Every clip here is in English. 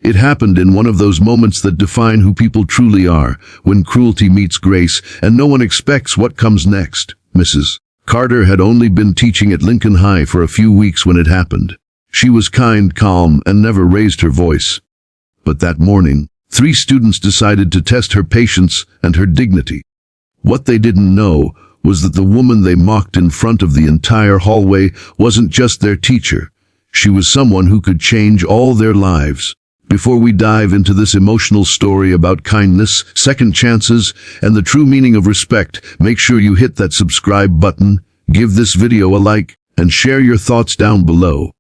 It happened in one of those moments that define who people truly are, when cruelty meets grace, and no one expects what comes next. Mrs. Carter had only been teaching at Lincoln High for a few weeks when it happened. She was kind, calm, and never raised her voice. But that morning, 3 students decided to test her patience and her dignity. What they didn't know was that the woman they mocked in front of the entire hallway wasn't just their teacher. She was someone who could change all their lives. Before we dive into this emotional story about kindness, second chances, and the true meaning of respect, make sure you hit that subscribe button, give this video a like, and share your thoughts down below.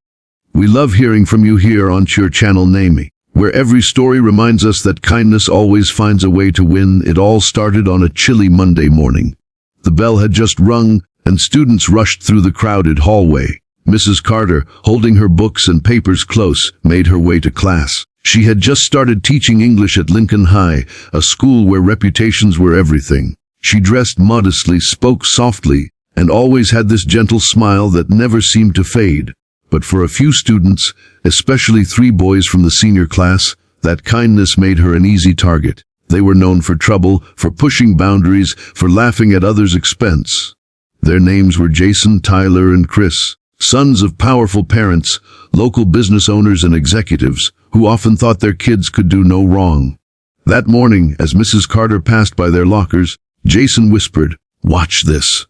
We love hearing from you here on your channel Namey, where every story reminds us that kindness always finds a way to win. It all started on a chilly Monday morning. The bell had just rung, and students rushed through the crowded hallway. Mrs. Carter, holding her books and papers close, made her way to class. She had just started teaching English at Lincoln High, a school where reputations were everything. She dressed modestly, spoke softly, and always had this gentle smile that never seemed to fade. But for a few students, especially 3 boys from the senior class, that kindness made her an easy target. They were known for trouble, for pushing boundaries, for laughing at others' expense. Their names were Jason, Tyler, and Chris, sons of powerful parents, local business owners and executives, who often thought their kids could do no wrong. That morning, as Mrs. Carter passed by their lockers, Jason whispered, "Watch this."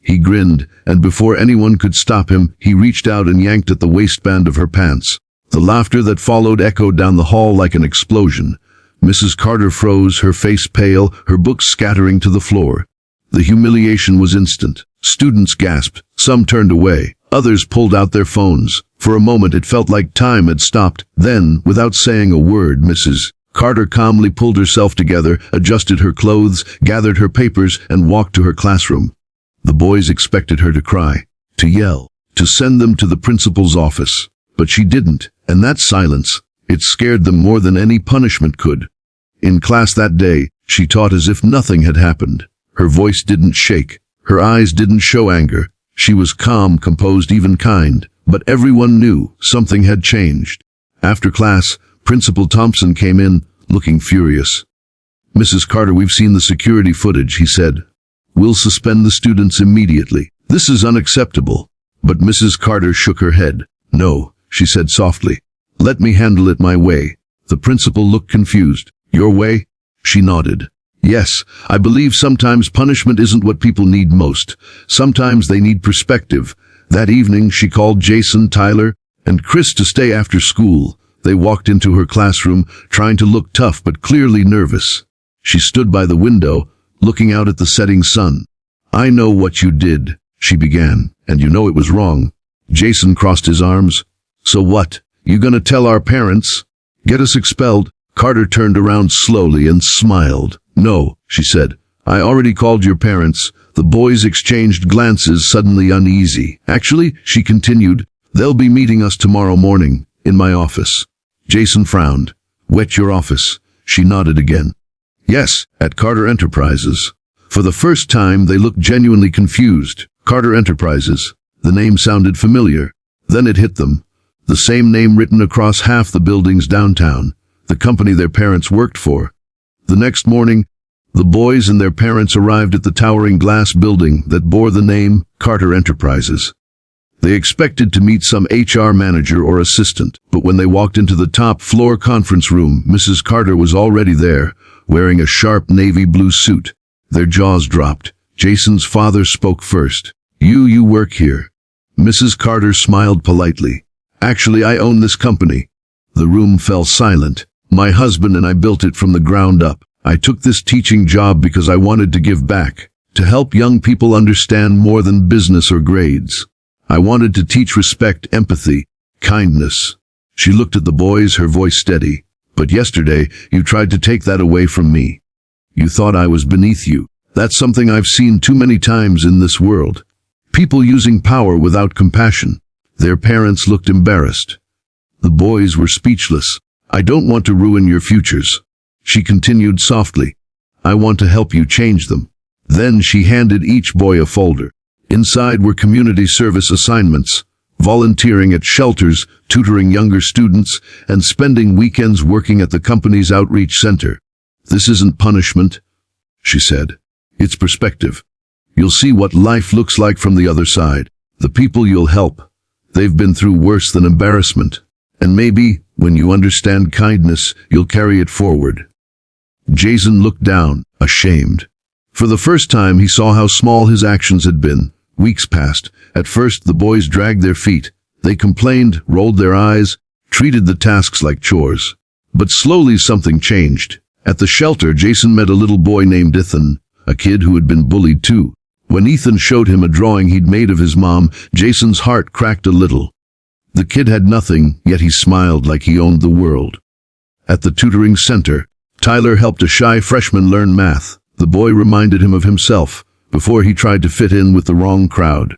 He grinned, and before anyone could stop him, he reached out and yanked at the waistband of her pants. The laughter that followed echoed down the hall like an explosion. Mrs. Carter froze, her face pale, her books scattering to the floor. The humiliation was instant. Students gasped, some turned away, others pulled out their phones. For a moment it felt like time had stopped. Then, without saying a word, Mrs. Carter calmly pulled herself together, adjusted her clothes, gathered her papers, and walked to her classroom. The boys expected her to cry, to yell, to send them to the principal's office. But she didn't, and that silence, it scared them more than any punishment could. In class that day, she taught as if nothing had happened. Her voice didn't shake. Her eyes didn't show anger. She was calm, composed, even kind. But everyone knew something had changed. After class, Principal Thompson came in, looking furious. "Mrs. Carter, we've seen the security footage," he said. "We'll suspend the students immediately. This is unacceptable." But Mrs. Carter shook her head. "No," she said softly. "Let me handle it my way." The principal looked confused. "Your way?" She nodded. "Yes, I believe sometimes punishment isn't what people need most. Sometimes they need perspective." That evening, she called Jason, Tyler, and Chris to stay after school. They walked into her classroom, trying to look tough but clearly nervous. She stood by the window, looking out at the setting sun. "I know what you did," she began, "and you know it was wrong." Jason crossed his arms. "So what? You gonna tell our parents? Get us expelled?" Carter turned around slowly and smiled. "No," she said. "I already called your parents." The boys exchanged glances, suddenly uneasy. "Actually," she continued, "they'll be meeting us tomorrow morning, in my office." Jason frowned. "Wet your office?" She nodded again. "Yes, at Carter Enterprises." For the first time, they looked genuinely confused. Carter Enterprises. The name sounded familiar. Then it hit them. The same name written across half the buildings downtown. The company their parents worked for. The next morning, the boys and their parents arrived at the towering glass building that bore the name Carter Enterprises. They expected to meet some HR manager or assistant, but when they walked into the top floor conference room, Mrs. Carter was already there, wearing a sharp navy blue suit. Their jaws dropped. Jason's father spoke first. You work here." Mrs. Carter smiled politely. "Actually, I own this company." The room fell silent. "My husband and I built it from the ground up. I took this teaching job because I wanted to give back, to help young people understand more than business or grades. I wanted to teach respect, empathy, kindness." She looked at the boys, her voice steady. "But yesterday, you tried to take that away from me. You thought I was beneath you. That's something I've seen too many times in this world. People using power without compassion." Their parents looked embarrassed. The boys were speechless. "I don't want to ruin your futures," she continued softly. "I want to help you change them." Then she handed each boy a folder. Inside were community service assignments, volunteering at shelters, tutoring younger students, and spending weekends working at the company's outreach center. "This isn't punishment," she said. "It's perspective. You'll see what life looks like from the other side. The people you'll help, they've been through worse than embarrassment. And maybe, when you understand kindness, you'll carry it forward." Jason looked down, ashamed. For the first time, he saw how small his actions had been. Weeks passed. At first, the boys dragged their feet. They complained, rolled their eyes, treated the tasks like chores. But slowly something changed. At the shelter, Jason met a little boy named Ethan, a kid who had been bullied too. When Ethan showed him a drawing he'd made of his mom, Jason's heart cracked a little. The kid had nothing, yet he smiled like he owned the world. At the tutoring center, Tyler helped a shy freshman learn math. The boy reminded him of himself, before he tried to fit in with the wrong crowd.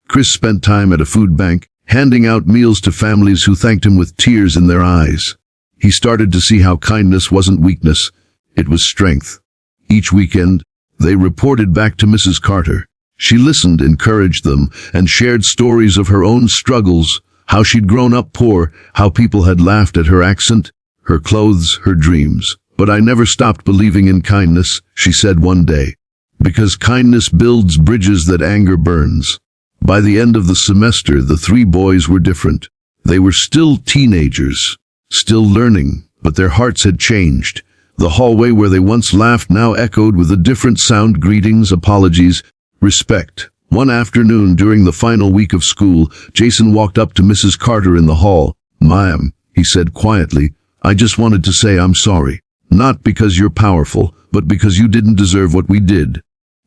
Chris spent time at a food bank, handing out meals to families who thanked him with tears in their eyes. He started to see how kindness wasn't weakness, it was strength. Each weekend, they reported back to Mrs. Carter. She listened, encouraged them, and shared stories of her own struggles, how she'd grown up poor, how people had laughed at her accent, her clothes, her dreams. "But I never stopped believing in kindness," she said one day, "because kindness builds bridges that anger burns." By the end of the semester, the three boys were different. They were still teenagers, still learning, but their hearts had changed. The hallway where they once laughed now echoed with a different sound: greetings, apologies, respect. One afternoon during the final week of school, Jason walked up to Mrs. Carter in the hall. "Ma'am," he said quietly, "I just wanted to say I'm sorry. Not because you're powerful, but because you didn't deserve what we did."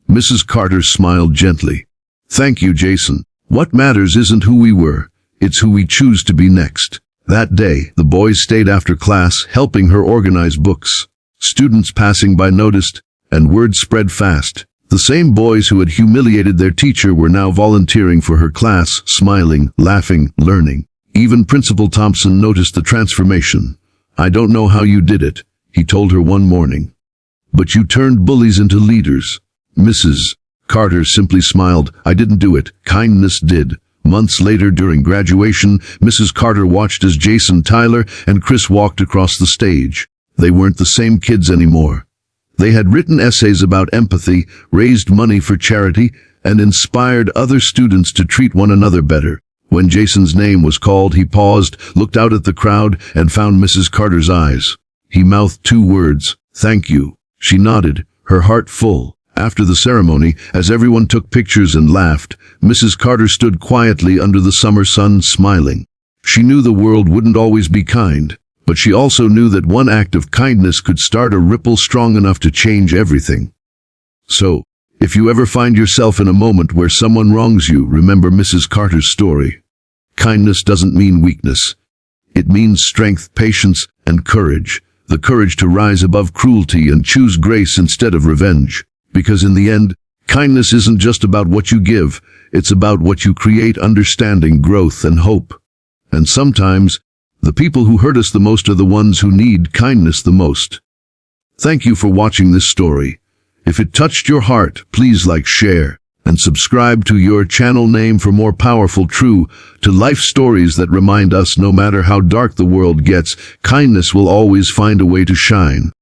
Mrs. Carter smiled gently. "Thank you, Jason. What matters isn't who we were, it's who we choose to be next." That day, the boys stayed after class, helping her organize books. Students passing by noticed, and word spread fast. The same boys who had humiliated their teacher were now volunteering for her class, smiling, laughing, learning. Even Principal Thompson noticed the transformation. "I don't know how you did it," he told her one morning, "but you turned bullies into leaders." Mrs. Carter simply smiled. "I didn't do it. Kindness did." Months later, during graduation, Mrs. Carter watched as Jason, Tyler, and Chris walked across the stage. They weren't the same kids anymore. They had written essays about empathy, raised money for charity, and inspired other students to treat one another better. When Jason's name was called, he paused, looked out at the crowd, and found Mrs. Carter's eyes. He mouthed two words: "Thank you." She nodded, her heart full. After the ceremony, as everyone took pictures and laughed, Mrs. Carter stood quietly under the summer sun, smiling. She knew the world wouldn't always be kind, but she also knew that one act of kindness could start a ripple strong enough to change everything. So, if you ever find yourself in a moment where someone wrongs you, remember Mrs. Carter's story. Kindness doesn't mean weakness. It means strength, patience, and courage. The courage to rise above cruelty and choose grace instead of revenge. Because in the end, kindness isn't just about what you give, it's about what you create: understanding, growth, and hope. And sometimes, the people who hurt us the most are the ones who need kindness the most. Thank you for watching this story. If it touched your heart, please like, share, and subscribe to your channel name for more powerful, true to life stories that remind us no matter how dark the world gets, kindness will always find a way to shine.